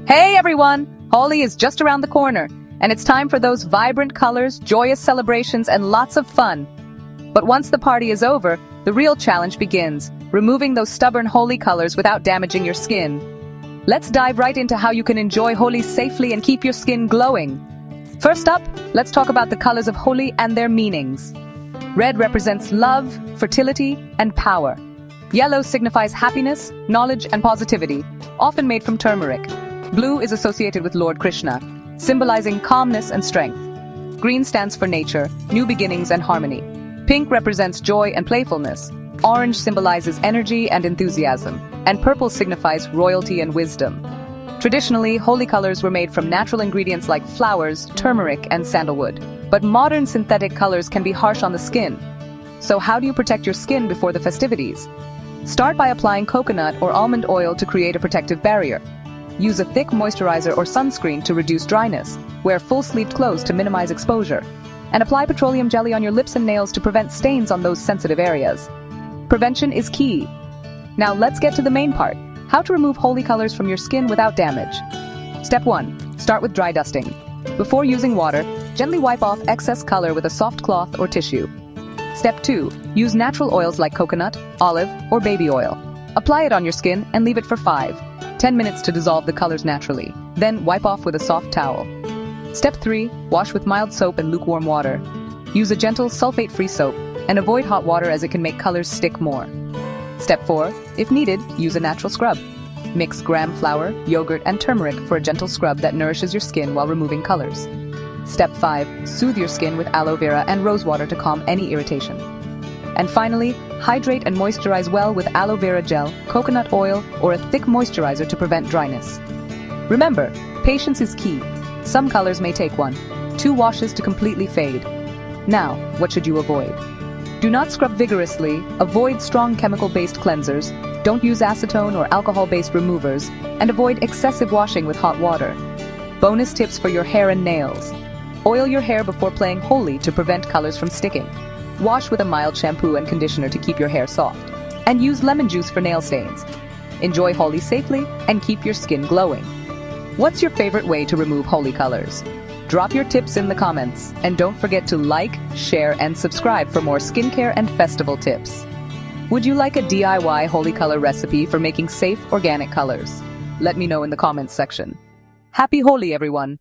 Hey everyone! Holi is just around the corner, and it's time for those vibrant colors, joyous celebrations, and lots of fun. But once the party is over, the real challenge begins, removing those stubborn Holi colors without damaging your skin. Let's dive right into how you can enjoy Holi safely and keep your skin glowing. First up, let's talk about the colors of Holi and their meanings. Red represents love, fertility, and power. Yellow signifies happiness, knowledge, and positivity, often made from turmeric. Blue is associated with Lord Krishna, symbolizing calmness and strength. Green stands for nature, new beginnings, and harmony. Pink represents joy and playfulness. Orange symbolizes energy and enthusiasm. And purple signifies royalty and wisdom. Traditionally, Holi colors were made from natural ingredients like flowers, turmeric, and sandalwood. But modern synthetic colors can be harsh on the skin. So how do you protect your skin before the festivities? Start by applying coconut or almond oil to create a protective barrier. Use a thick moisturizer or sunscreen to reduce dryness. Wear full-sleeved clothes to minimize exposure. And apply petroleum jelly on your lips and nails to prevent stains on those sensitive areas. Prevention is key. Now let's get to the main part, how to remove Holi colors from your skin without damage. Step 1. Start with dry dusting. Before using water, gently wipe off excess color with a soft cloth or tissue. Step 2. Use natural oils like coconut, olive, or baby oil. Apply it on your skin and leave it for 5-10 minutes to dissolve the colors naturally. Then wipe off with a soft towel. Step 3. Wash with mild soap and lukewarm water. Use a gentle sulfate-free soap and avoid hot water as it can make colors stick more. Step 4. If needed, use a natural scrub. Mix gram flour, yogurt, and turmeric for a gentle scrub that nourishes your skin while removing colors. Step 5. Soothe your skin with aloe vera and rose water to calm any irritation. And finally, hydrate and moisturize well with aloe vera gel, coconut oil, or a thick moisturizer to prevent dryness. Remember, patience is key. Some colors may take 1-2 washes to completely fade. Now, what should you avoid? Do not scrub vigorously, avoid strong chemical-based cleansers, don't use acetone or alcohol-based removers, and avoid excessive washing with hot water. Bonus tips for your hair and nails. Oil your hair before playing Holi to prevent colors from sticking. Wash with a mild shampoo and conditioner to keep your hair soft. And use lemon juice for nail stains. Enjoy Holi safely and keep your skin glowing. What's your favorite way to remove Holi colors? Drop your tips in the comments, and don't forget to like, share, and subscribe for more skincare and festival tips. Would you like a DIY Holi color recipe for making safe, organic colors? Let me know in the comments section. Happy Holi, everyone!